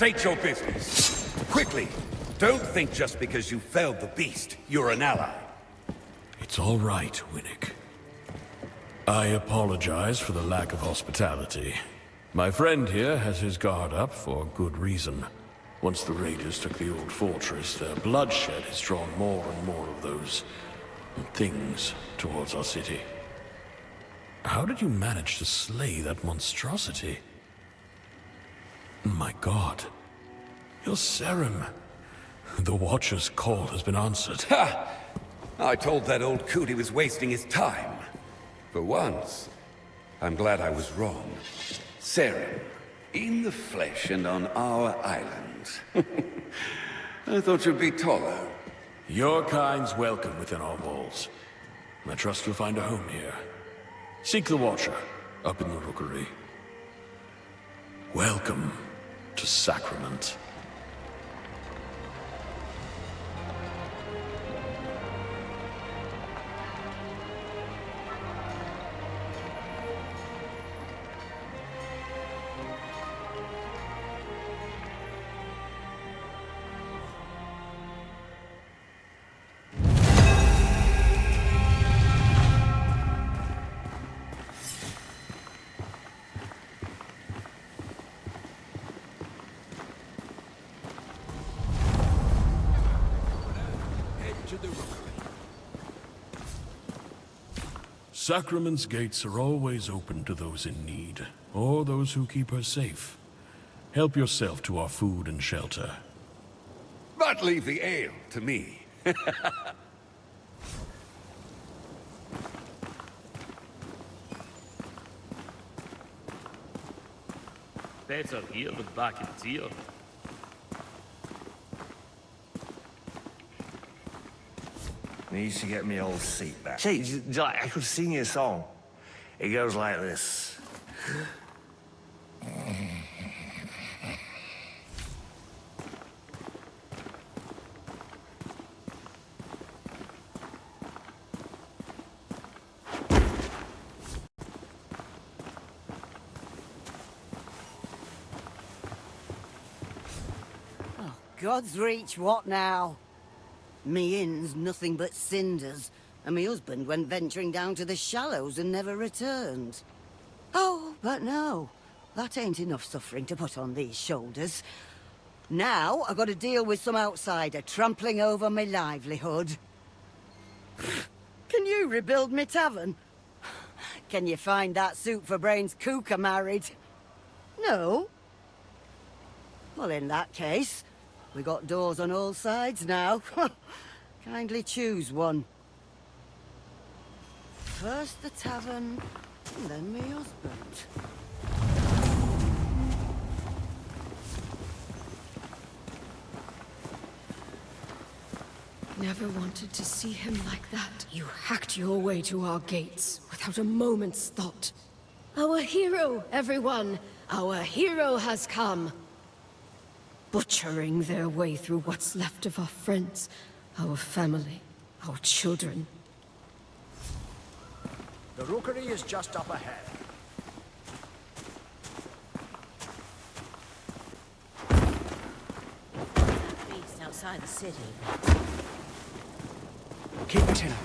State your business. Quickly. Don't think just because you felled the beast, you're an ally. It's all right, Winnick. I apologize for the lack of hospitality. My friend here has his guard up for good reason. Once the raiders took the old fortress, their bloodshed has drawn more and more of those things towards our city. How did you manage to slay that monstrosity? My god. You're Serim. The Watcher's call has been answered. Ha! I told that old coot he was wasting his time. For once, I'm glad I was wrong. Serim, in the flesh and on our island. I thought you'd be taller. Your kind's welcome within our walls. I trust you'll find a home here. Seek the Watcher, up in the Rookery. Welcome to Sacrament. Sacrament's gates are always open to those in need, or those who keep her safe. Help yourself to our food and shelter. But leave the ale to me. Better here than back in Tyr. Needs to get me old seat back. Say, I could sing you a song. It goes like this. Oh, God's reach, what now? Me inn's nothing but cinders, and my husband went venturing down to the shallows and never returned. Oh, but no, that ain't enough suffering to put on these shoulders. Now I got to deal with some outsider trampling over my livelihood. Can you rebuild me tavern? Can you find that soup for brains cooker married? No? Well, in that case, we got doors on all sides now. Kindly choose one. First the tavern, and then me husband. Never wanted to see him like that. You hacked your way to our gates without a moment's thought. Our hero, everyone! Our hero has come! Butchering their way through what's left of our friends, our family, our children. The Rookery is just up ahead. Beast outside the city. Keep your chin up.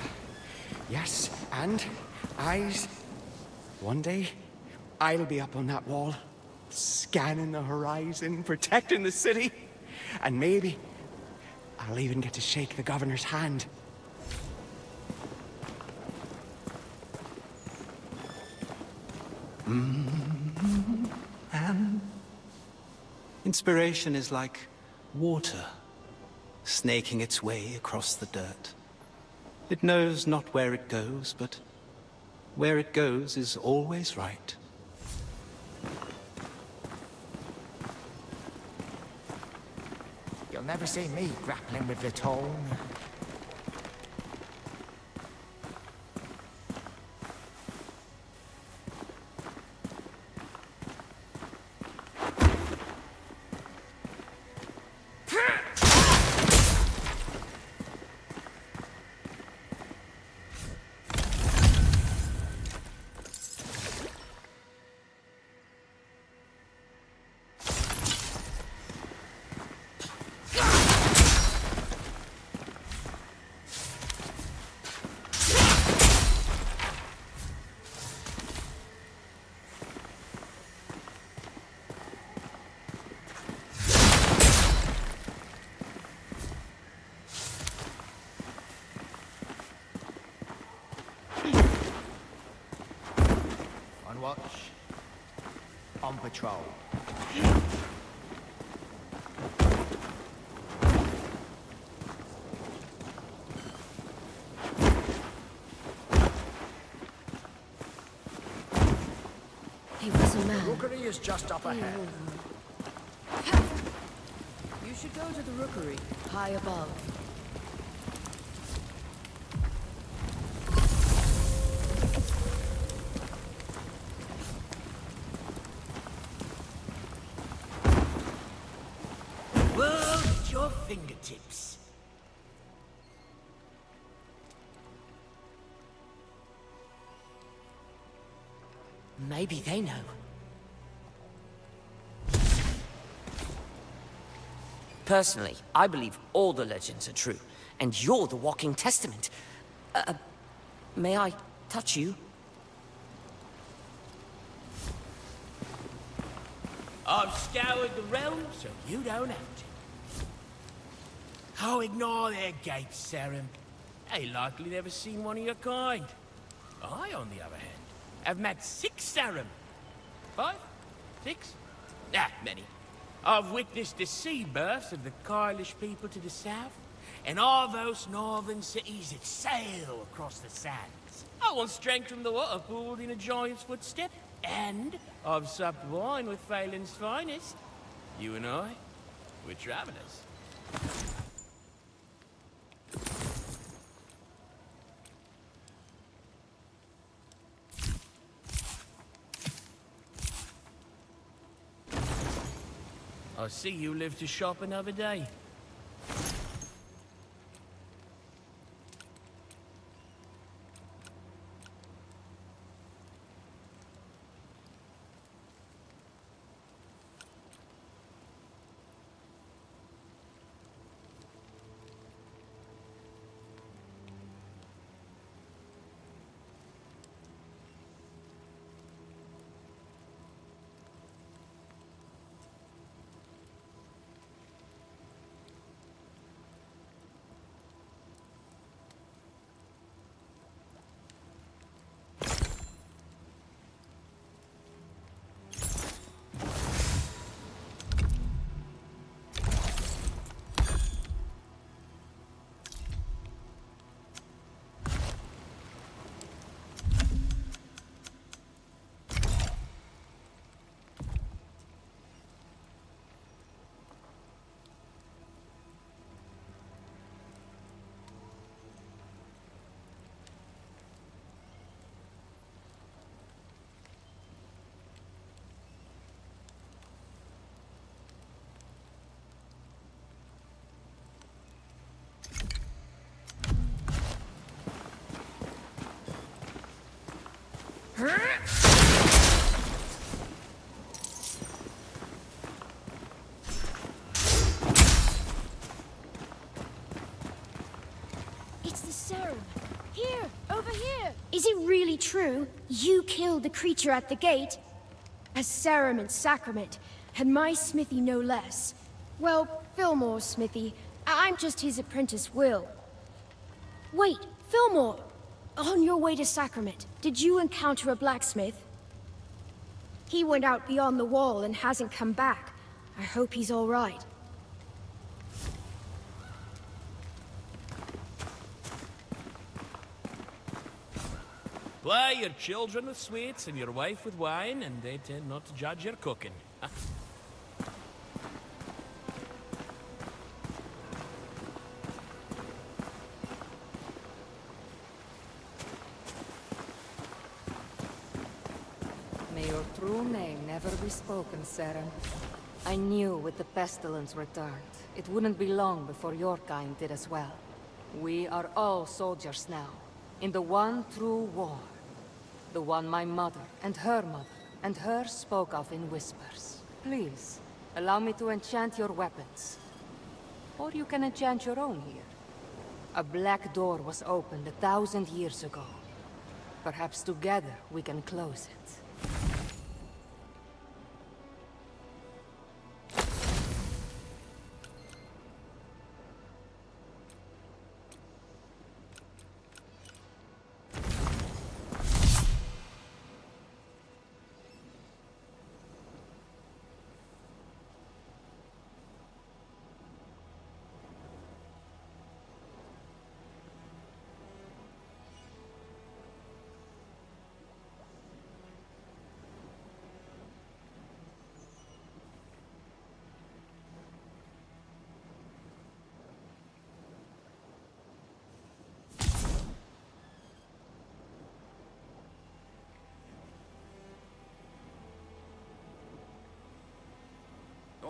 Yes, and eyes. One day, I'll be up on that wall, scanning the horizon, protecting the city. And maybe I'll even get to shake the governor's hand. Inspiration is like water, snaking its way across the dirt. It knows not where it goes, but where it goes is always right. You'll never see me grappling with the tone. watch. On patrol. He was a man. Rookery is just up ahead. You should go to the rookery, high above. World at your fingertips. Maybe they know. Personally, I believe all the legends are true, and you're the walking testament. May I touch you? I've scoured the realm, so you don't have to. Oh, ignore their gates, Seren. They likely never seen one of your kind. I, on the other hand, have met 6 Seren. 5? 6? Nah, many. I've witnessed the sea births of the Kailish people to the south, and all those northern cities that sail across the sands. I once drank from the water pooled in a giant's footstep, and I've supped wine with Phelan's finest. You and I, we're travelers. I see you live to shop another day. It's the serum. Here, over here. Is it really true? You killed the creature at the gate? As serum and sacrament, and my smithy no less. Well, Fillmore's smithy. I'm just his apprentice, Will. Wait, Fillmore! On your way to Sacrament, did you encounter a blacksmith? He went out beyond the wall and hasn't come back. I hope he's all right. Ply your children with sweets and your wife with wine, and they tend not to judge your cooking. May your true name never be spoken, Seren. I knew with the pestilence returned, it wouldn't be long before your kind did as well. We are all soldiers now, in the one true war. The one my mother and her spoke of in whispers. Please, allow me to enchant your weapons. Or you can enchant your own here. A black door was opened 1,000 years ago. Perhaps together we can close it.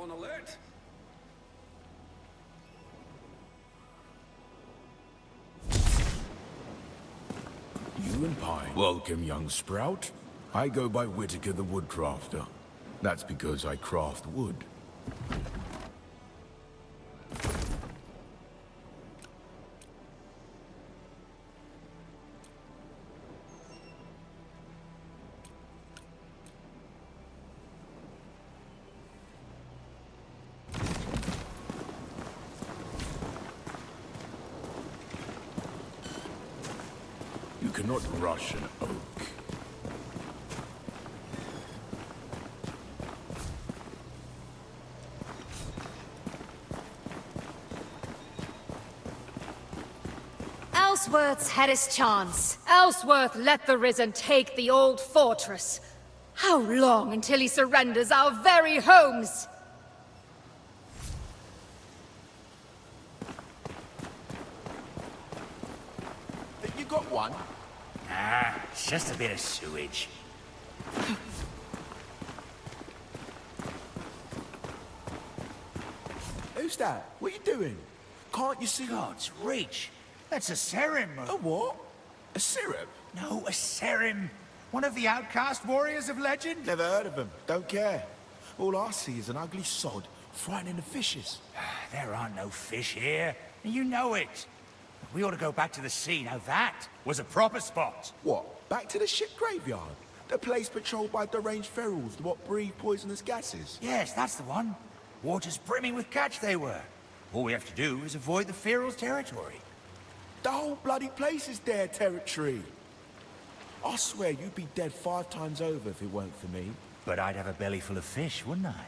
on alert. You and Pine. Welcome, young sprout. I go by Whitaker the Woodcrafter. That's because I craft wood. You cannot rush an oak. Ellsworth's had his chance. Ellsworth let the Risen take the old fortress. How long until he surrenders our very homes? You got one? Ah, it's just a bit of sewage. Who's that? What are you doing? Can't you see? God's reach. That's a Serim. A what? A syrup? No, a Serim. One of the outcast warriors of legend. Never heard of him. Don't care. All I see is an ugly sod frightening the fishes. There aren't no fish here. You know it. We ought to go back to the sea. Now that was a proper spot. What? Back to the ship graveyard? The place patrolled by deranged ferals what breathe poisonous gases? Yes, that's the one. Water's brimming with catch they were. All we have to do is avoid the ferals' territory. The whole bloody place is their territory. I swear you'd be dead 5 times over if it weren't for me. But I'd have a belly full of fish, wouldn't I?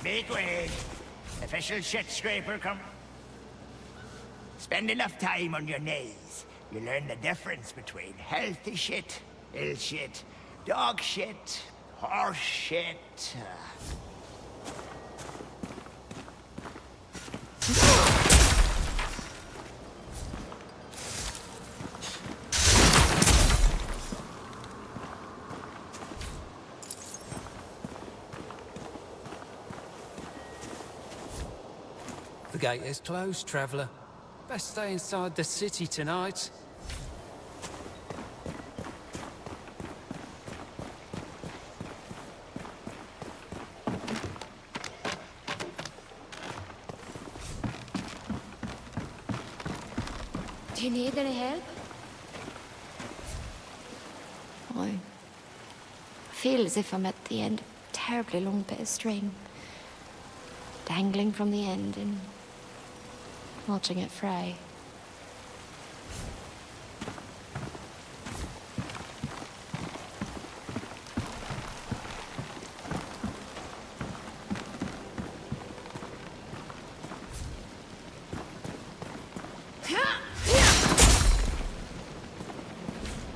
Make way. Official shit scraper come. Spend enough time on your knees. You learn the difference between healthy shit, ill shit, dog shit, horse shit. The gate is closed, traveller. Best stay inside the city tonight. Do you need any help? I feel as if I'm at the end of a terribly long bit of string. Dangling from the end and watching it fray.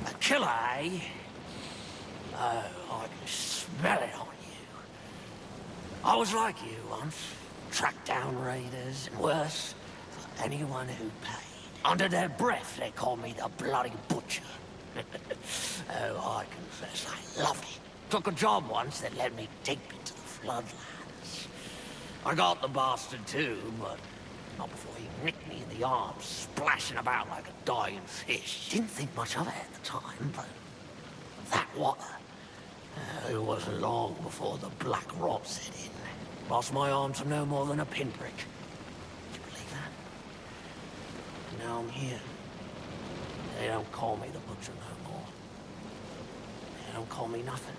A killer, eh? Oh, I can smell it on you. I was like you once. Tracked down raiders, and worse, for anyone who paid. Under their breath, they called me the Bloody Butcher. Oh, I confess, I loved it. Took a job once that led me deep into the floodlands. I got the bastard too, but not before he nicked me in the arm, splashing about like a dying fish. Didn't think much of it at the time, but that water, it wasn't long before the black rot set in. Lost my arm to no more than a pinprick. Would you believe that? And now I'm here. They don't call me the Butcher no more. They don't call me nothing.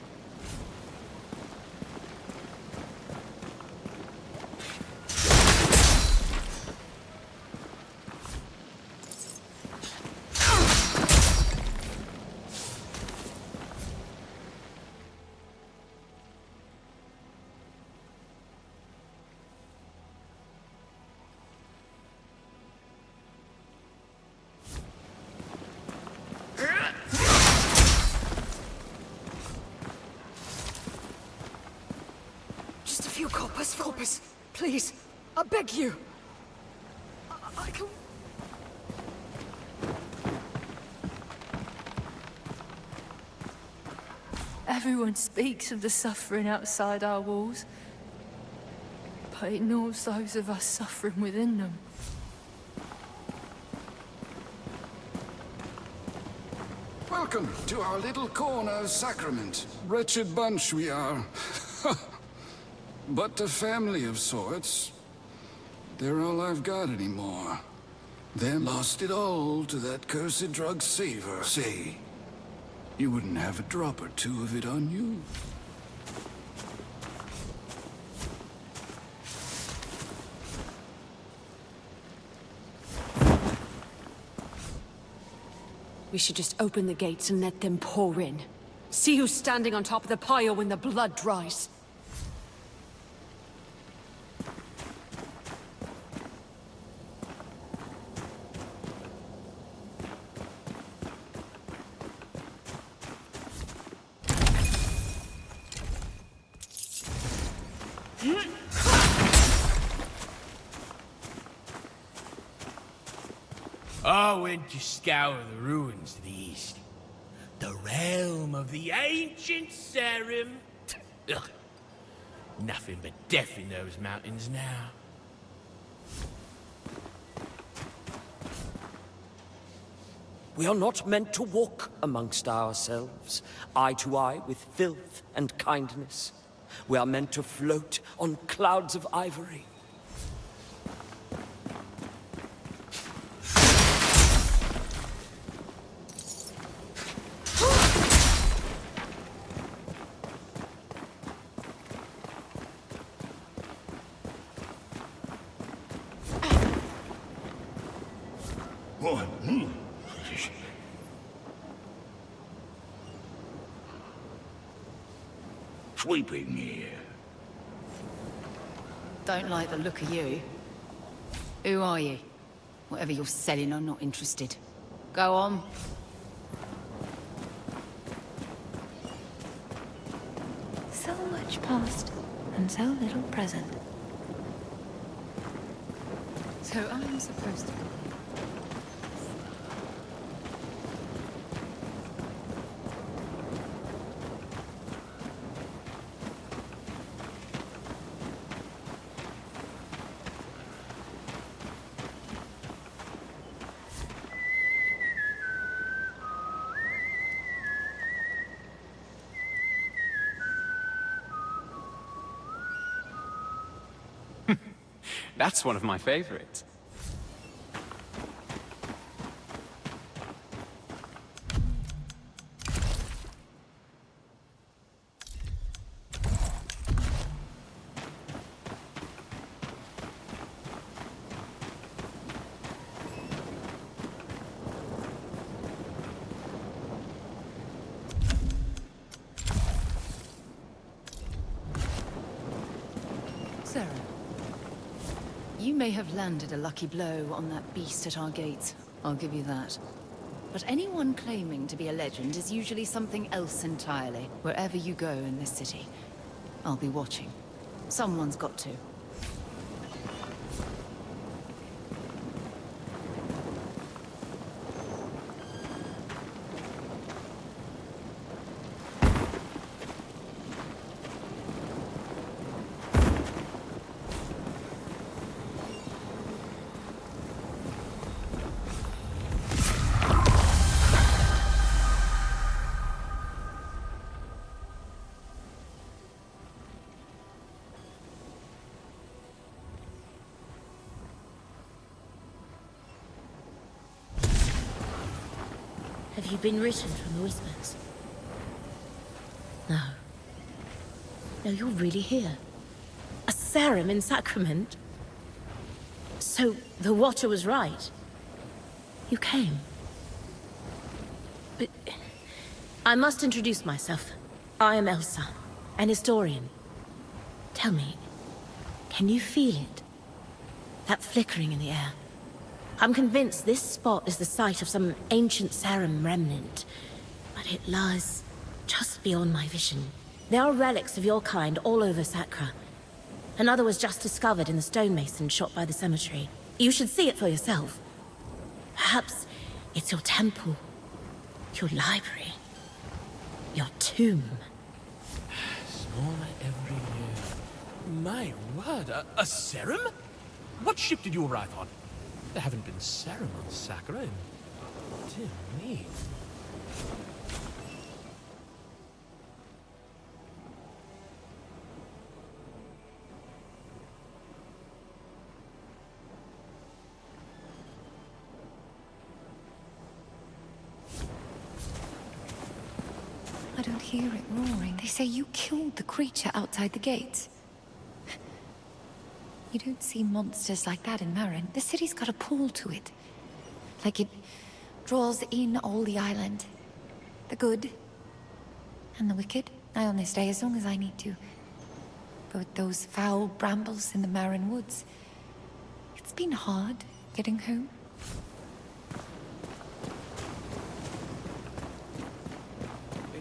Coppers, please, I beg you. I can... Everyone speaks of the suffering outside our walls, but ignores those of us suffering within them. Welcome to our little corner of Sacrament. Wretched bunch we are. But a family of sorts. They're all I've got anymore. Them lost it all to that cursed drug saver. Say, you wouldn't have a drop or two of it on you? We should just open the gates and let them pour in. See who's standing on top of the pyre when the blood dries. I went to scour the ruins to the east. The realm of the ancient Sarim. Ugh. Nothing but death in those mountains now. We are not meant to walk amongst ourselves, eye to eye with filth and kindness. We are meant to float on clouds of ivory. Sweeping here. Don't like the look of you. Who are you? Whatever you're selling, I'm not interested. Go on. So much past, and so little present. So I'm supposed to... That's one of my favorites. Sarah. You may have landed a lucky blow on that beast at our gates. I'll give you that. But anyone claiming to be a legend is usually something else entirely. Wherever you go in this city, I'll be watching. Someone's got to. You've been written from the Whispers. No. No, you're really here. A Sarum in Sacrament? So, the Watcher was right. You came. But... I must introduce myself. I am Elsa, an historian. Tell me, can you feel it? That flickering in the air? I'm convinced this spot is the site of some ancient Sarum remnant, but it lies just beyond my vision. There are relics of your kind all over Sacra. Another was just discovered in the stonemason shot by the cemetery. You should see it for yourself. Perhaps it's your temple, your library, your tomb. Smaller every year. My word, a Sarum? What ship did you arrive on? There haven't been Sarum on Sacra in... Dear me. I don't hear it roaring. They say you killed the creature outside the gates. You don't see monsters like that in Marin. The city's got a pull to it. Like it draws in all the island. The good and the wicked. I only stay as long as I need to. But with those foul brambles in the Marin woods, it's been hard getting home.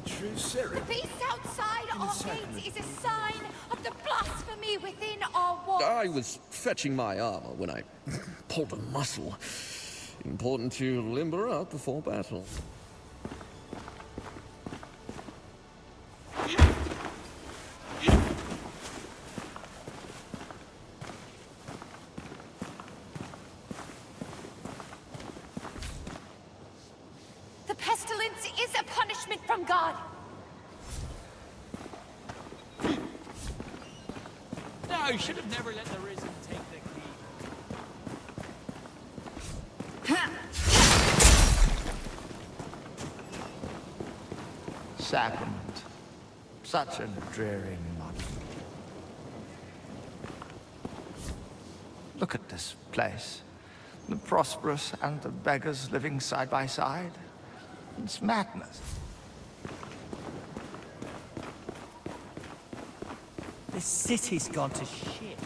True Sarum. The beast outside our gates is a sign of the blasphemy within our walls. I was fetching my armor when I pulled a muscle. Important to limber up before battle. The pestilence is a punishment from God. No, you should have never let the Risen take the key. Sacrament. Such a dreary mud. Look at this place. The prosperous and the beggars living side by side. It's madness. This city's gone to shit.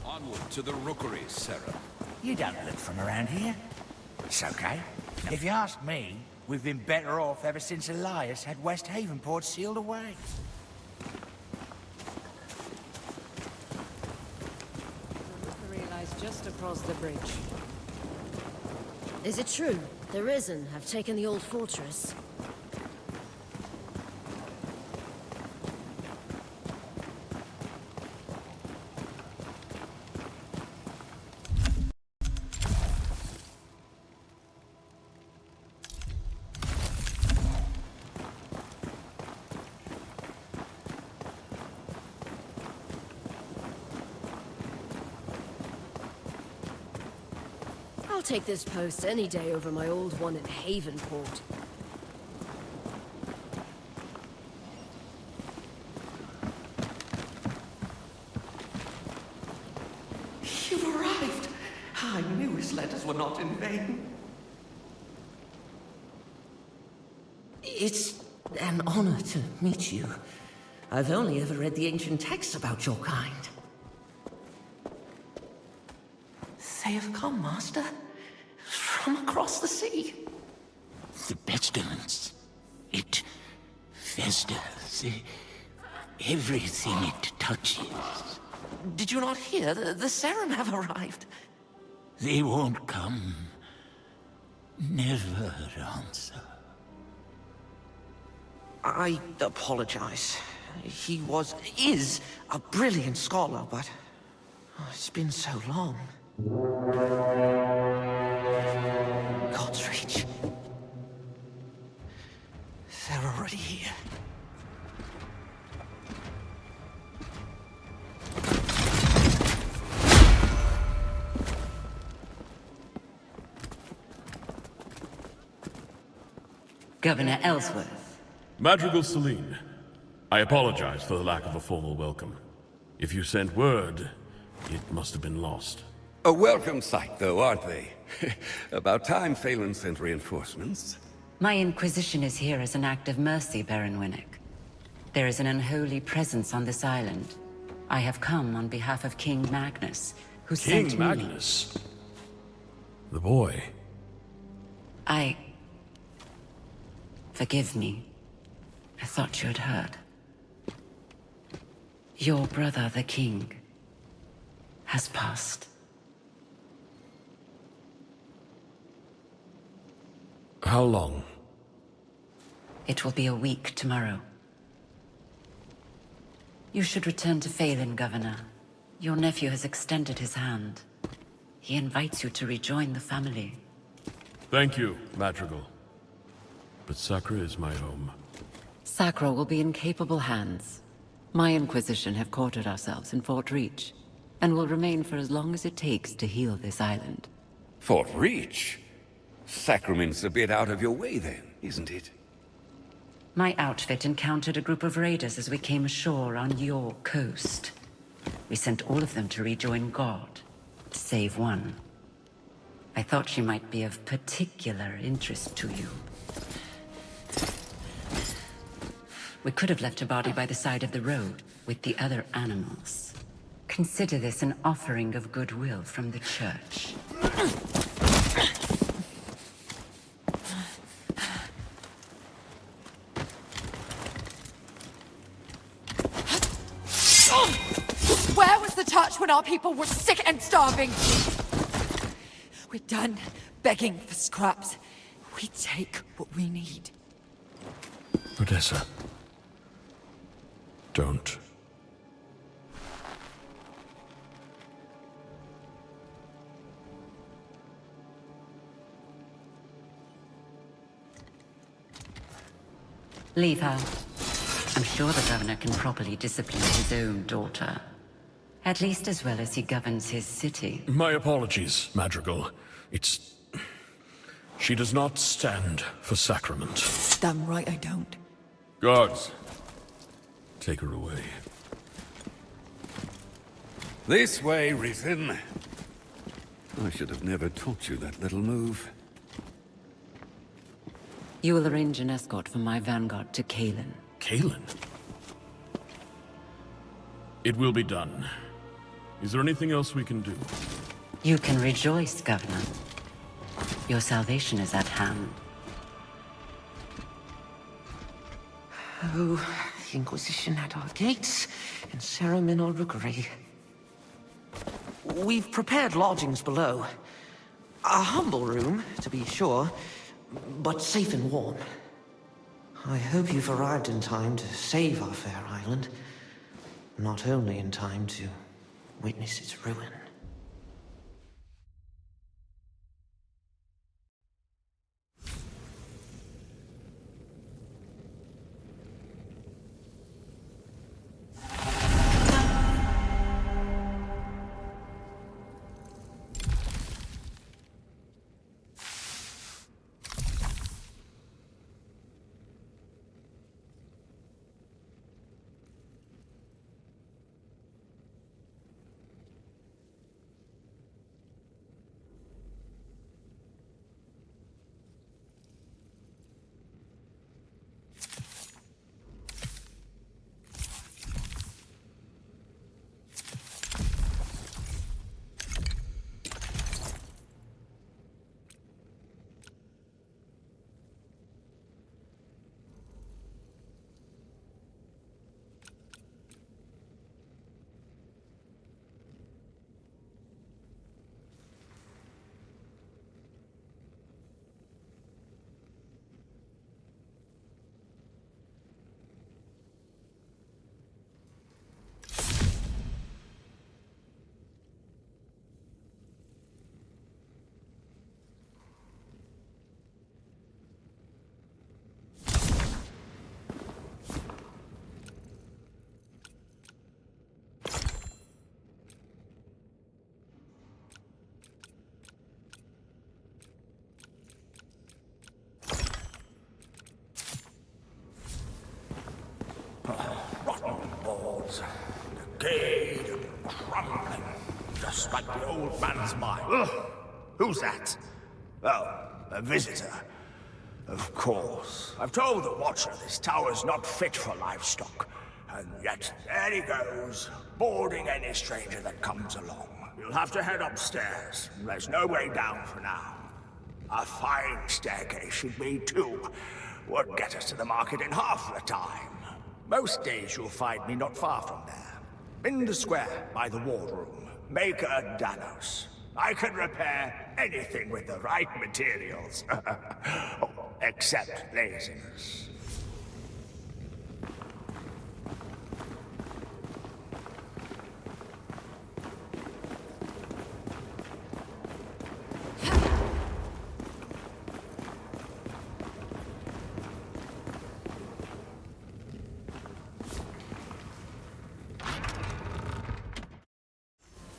Onward to the rookeries, Sarah. You don't live from around here. It's okay. If you ask me, we've been better off ever since Elias had West Havenport sealed away. The rookery lies just across the bridge. Is it true? The Risen have taken the old fortress. I'll take this post any day over my old one at Havenport. You've arrived! I knew his letters were not in vain. It's an honor to meet you. I've only ever read the ancient texts about your kind. They have come, Master. From across the sea. The pestilence. It festers. Everything it touches. Did you not hear? The Serum have arrived. They won't come. Never answer. I apologize. He is a brilliant scholar, but it's been so long. God's Reach. They're already here. Governor Ellsworth. Madrigal Celine, I apologize for the lack of a formal welcome. If you sent word, it must have been lost. A welcome sight, though, aren't they? About time Phelan sent reinforcements. My Inquisition is here as an act of mercy, Baron Winnick. There is an unholy presence on this island. I have come on behalf of King Magnus, who sent me... King Magnus? The boy? Forgive me. I thought you had heard. Your brother, the king, has passed. How long? It will be a week tomorrow. You should return to Phelan, Governor. Your nephew has extended his hand. He invites you to rejoin the family. Thank you, Madrigal. But Sacra is my home. Sacra will be in capable hands. My Inquisition have quartered ourselves in Fort Reach, and will remain for as long as it takes to heal this island. Fort Reach? Sacrament's a bit out of your way then, isn't it? My outfit encountered a group of raiders as we came ashore on your coast. We sent all of them to rejoin God, save one. I thought she might be of particular interest to you. We could have left her body by the side of the road, with the other animals. Consider this an offering of goodwill from the Church. Where was the touch when our people were sick and starving? We're done begging for scraps. We take what we need. Odessa. Don't. Leave her. I'm sure the governor can properly discipline his own daughter. At least as well as he governs his city. My apologies, Madrigal. She does not stand for sacrament. Damn right I don't. Guards, take her away. This way, Risen. I should have never taught you that little move. You will arrange an escort for my vanguard to Kalen. Kalen? It will be done. Is there anything else we can do? You can rejoice, Governor. Your salvation is at hand. Oh, the Inquisition at our gates, and Serum in our rookery. We've prepared lodgings below. A humble room, to be sure, but safe and warm. I hope you've arrived in time to save our fair island. Not only in time to witness its ruin. decayed and crumbling, just like the old man's mind. Ugh. Who's that? Oh, a visitor. Of course. I've told the Watcher this tower's not fit for livestock. And yet, there he goes, boarding any stranger that comes along. You'll have to head upstairs. There's no way down for now. A fine staircase should be, too. Would get us to the market in half the time. Most days you'll find me not far from there. In the square, by the wardroom. Maker Danos. I can repair anything with the right materials. Oh, except laziness.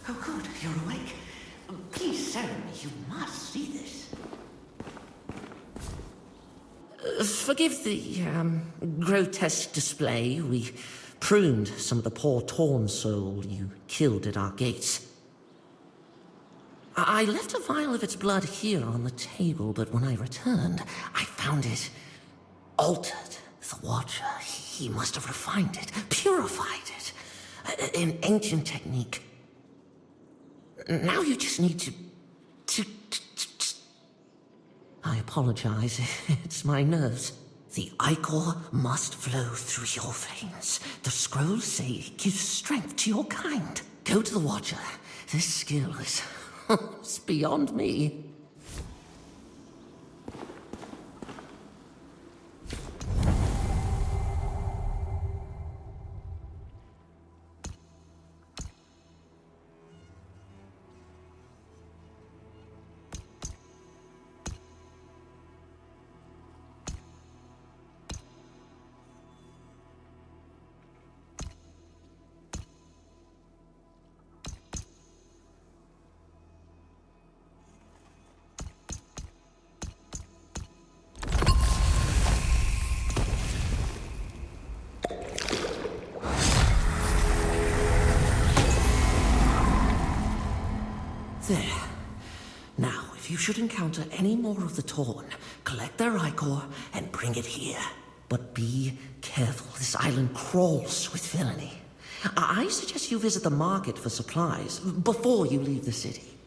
Oh, good. You're awake. Please, Saren, you must see this. Forgive the, grotesque display. We pruned some of the poor torn soul you killed at our gates. I left a vial of its blood here on the table, but when I returned, I found it altered. The Watcher, he must have refined it, purified it. An ancient technique. Now you just need to... I apologize. It's my nerves. The Ichor must flow through your veins. The scrolls say it gives strength to your kind. Go to the Watcher. This skill is... it's beyond me. There. Now, if you should encounter any more of the Torn, collect their Ichor and bring it here. But be careful, this island crawls with villainy. I suggest you visit the market for supplies before you leave the city.